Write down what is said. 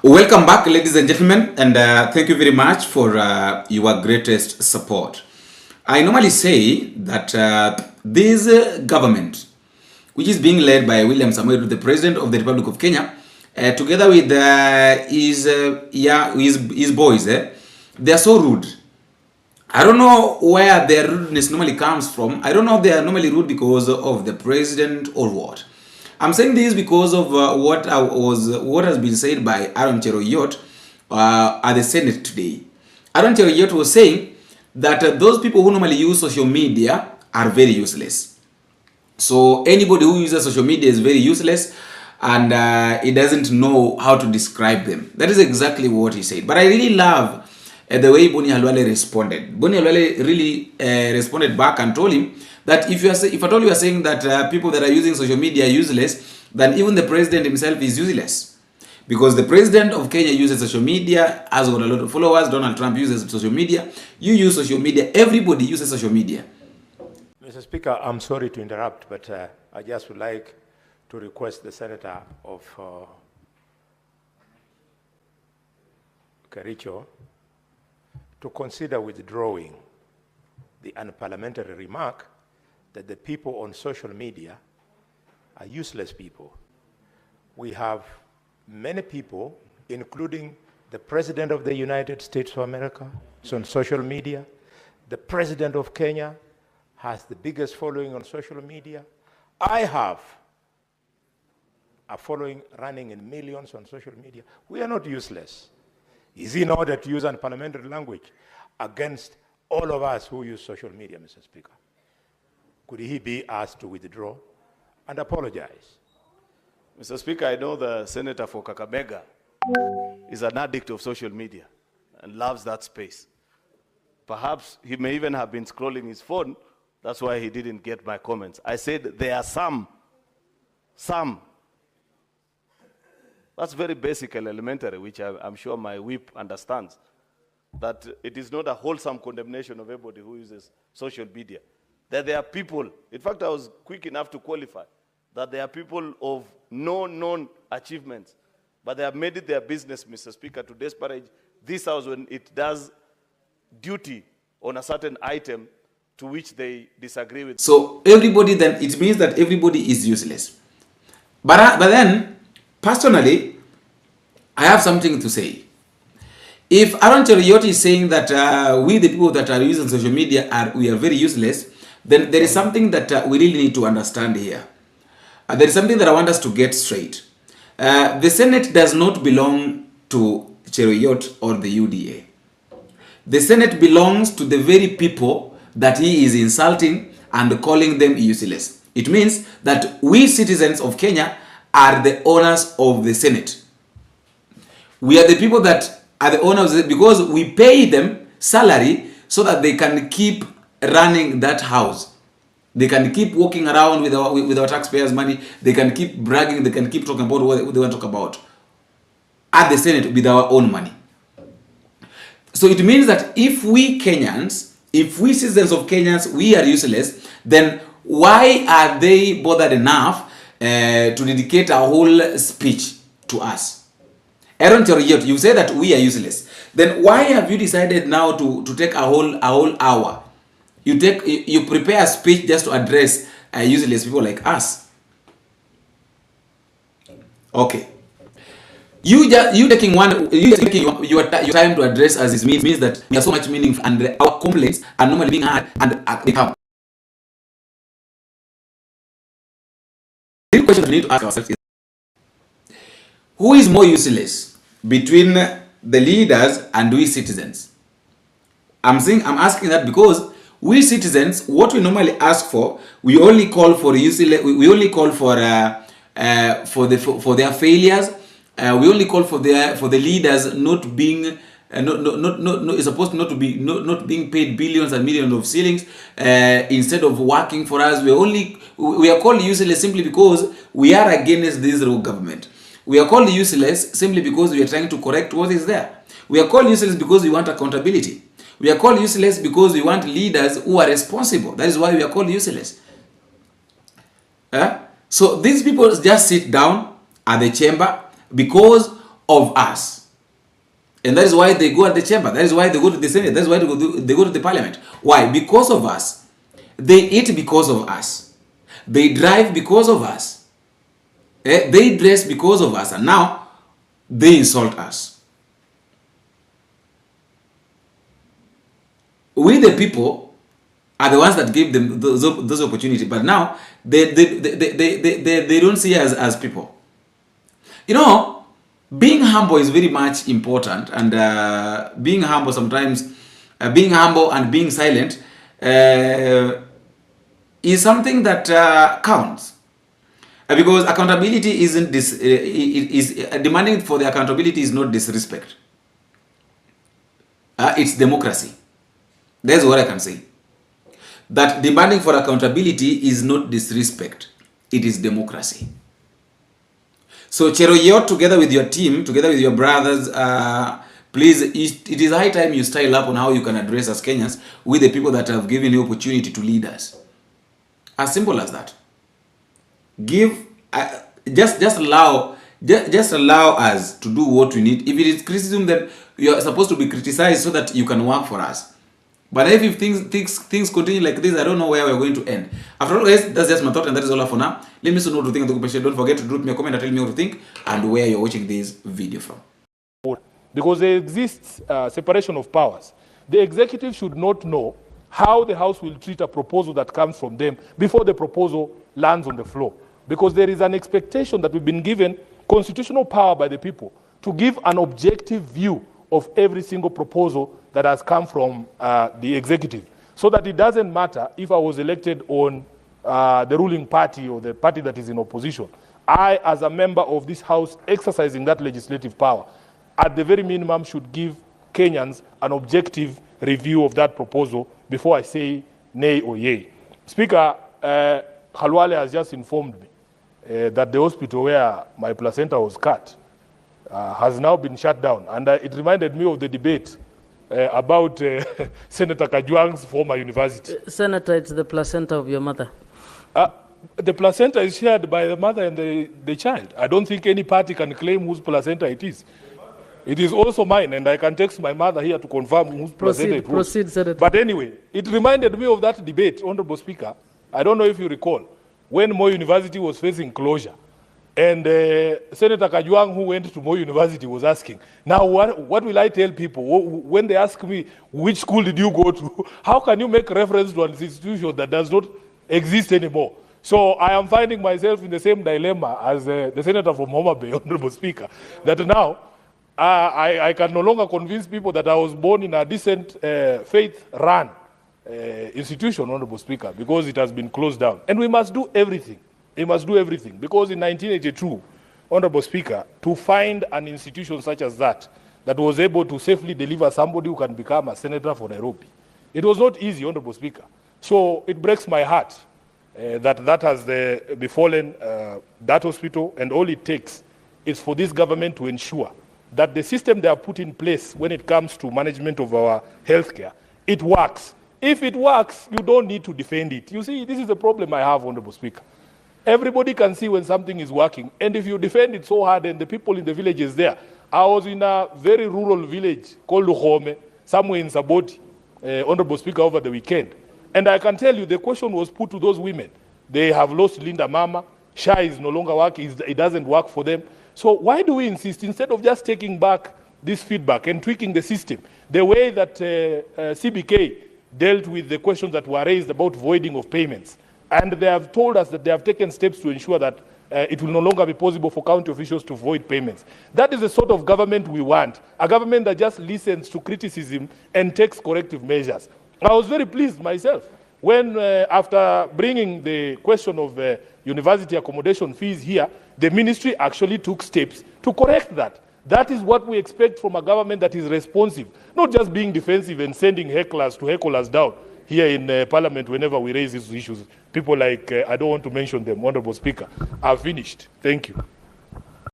Welcome back, ladies and gentlemen, and thank you very much for your greatest support. I normally say that this government, which is being led by William Samoei, the President of the Republic of Kenya, together with his boys, they are so rude. I don't know where their rudeness normally comes from. I don't know if they are normally rude because of the president or what. I'm saying this because of what has been said by Cheruyiot at the Senate today. Cheruyiot was saying that those people who normally use social media are very useless. So anybody who uses social media is very useless, and he doesn't know how to describe them. That is exactly what he said. But I really love the way Khalwalwe responded. Khalwalwe really responded back and told him that if at all you are saying that people that are using social media are useless, then even the president himself is useless. Because the president of Kenya uses social media, has got a lot of followers. Donald Trump uses social media. You use social media. Everybody uses social media. Mr. Speaker, I'm sorry to interrupt, but I just would like to request the Senator of Cheruyiot to consider withdrawing the unparliamentary remark that the people on social media are useless people. We have many people, including the President of the United States of America, is on social media. The President of Kenya has the biggest following on social media. I have a following running in millions on social media. We are not useless. Is he in order to use unparliamentary language against all of us who use social media, Mr. Speaker? Could he be asked to withdraw and apologize? Mr. Speaker, I know the Senator for Kakamega is an addict of social media and loves that space. Perhaps he may even have been scrolling his phone. That's why he didn't get my comments. I said there are some. That's very basic and elementary, which I'm sure my whip understands, that it is not a wholesome condemnation of everybody who uses social media. That there are people, in fact, I was quick enough to qualify, that there are people of no known achievements, but they have made it their business, Mr. Speaker, to disparage this house when it does duty on a certain item to which they disagree with. So everybody, then it means that everybody is useless. But then, personally, I have something to say. If Cheruyiot is saying that we, the people that are using social media, we are very useless, then there is something that we really need to understand here. There is something that I want us to get straight. The Senate does not belong to Cheruyiot or the UDA. The Senate belongs to the very people that he is insulting and calling them useless. It means that we citizens of Kenya are the owners of the Senate. We are the people that are the owners of it because we pay them salary so that they can keep running that house. They can keep walking around with our taxpayers' money. They can keep bragging. They can keep talking about what they want to talk about at the Senate with our own money. So it means that if we Kenyans, if we citizens of Kenyans, we are useless, then why are they bothered enough to dedicate a whole speech to us? Cheruyiot, you say that we are useless. Then why have you decided now to take a whole hour? You prepare a speech just to address useless people like us. Okay. You taking your time to address us is means that we are so much meaningful and our complaints are normally being heard and they come. The real question we need to ask ourselves is, who is more useless between the leaders and we citizens? I'm asking that because we citizens, what we normally ask for, we only call for useless. We only call for their failures. We only call for the leaders not being supposed not being paid billions and millions of shillings instead of working for us. We are called useless simply because we are against this rogue government. We are called useless simply because we are trying to correct what is there. We are called useless because we want accountability. We are called useless because we want leaders who are responsible. That is why we are called useless. So these people just sit down at the chamber because of us. And that is why they go at the chamber. That is why they go to the Senate. That is why they go to the parliament. Why? Because of us. They eat because of us. They drive because of us. They dress because of us. And now they insult us. We the people are the ones that gave them those opportunities. But now they don't see us as people. You know, being humble is very much important, and being humble sometimes, being humble and being silent is something that counts, because accountability isn't this. Is demanding for the accountability is not disrespect. It's democracy. That's what I can say. That demanding for accountability is not disrespect. It is democracy. So Cheruyiot, together with your team, together with your brothers, please, it is high time you style up on how you can address us Kenyans with the people that have given you opportunity to lead us. As simple as that. Give, just allow us to do what we need. If it is criticism, then you are supposed to be criticized so that you can work for us. But if things continue like this, I don't know where we're going to end. After all, guys, that's just my thought, and that is all for now. Let me know what you think of the question. Don't forget to drop me a comment and tell me what you think and where you're watching this video from. Because there exists separation of powers. The executive should not know how the House will treat a proposal that comes from them before the proposal lands on the floor. Because there is an expectation that we've been given constitutional power by the people to give an objective view of every single proposal that has come from the executive, so that it doesn't matter if I was elected on the ruling party or the party that is in opposition. I, as a member of this House exercising that legislative power, at the very minimum should give Kenyans an objective review of that proposal before I say nay or yay. Speaker, Khalwalwe has just informed me that the hospital where my placenta was cut has now been shut down. And it reminded me of the debate about Senator Kajwang's former university. Senator, it's the placenta of your mother. The placenta is shared by the mother and the child. I don't think any party can claim whose placenta it is. It is also mine, and I can text my mother here to confirm whose placenta it was. Proceed, Senator. But anyway, it reminded me of that debate, Honorable Speaker. I don't know if you recall, when Moi University was facing closure. And Senator Kajwang, who went to Moi University, was asking, now what will I tell people? When they ask me, which school did you go to? How can you make reference to an institution that does not exist anymore? So I am finding myself in the same dilemma as the Senator from Homa Bay, Honorable Speaker, that now I can no longer convince people that I was born in a decent faith-run institution, Honorable Speaker, because it has been closed down. And we must do everything. He must do everything, because in 1982, Honorable Speaker, to find an institution such as that was able to safely deliver somebody who can become a senator for Nairobi, it was not easy, Honorable Speaker. So it breaks my heart that has befallen that hospital, and all it takes is for this government to ensure that the system they have put in place when it comes to management of our healthcare, it works. If it works, you don't need to defend it. You see, this is the problem I have, Honorable Speaker. Everybody can see when something is working. And if you defend it so hard, and the people in the villages there, I was in a very rural village called Luhome, somewhere in Saboti, Honorable Speaker, over the weekend. And I can tell you, the question was put to those women. They have lost Linda Mama. SHA is no longer working. It doesn't work for them. So why do we insist, instead of just taking back this feedback and tweaking the system, the way that CBK dealt with the questions that were raised about voiding of payments? And they have told us that they have taken steps to ensure that it will no longer be possible for county officials to void payments. That is the sort of government we want, a government that just listens to criticism and takes corrective measures. I was very pleased myself when, after bringing the question of university accommodation fees here, the ministry actually took steps to correct that. That is what we expect from a government that is responsive, not just being defensive and sending hecklers to heckle us down here in Parliament whenever we raise these issues. People like, I don't want to mention them, Honorable Speaker. I've finished. Thank you.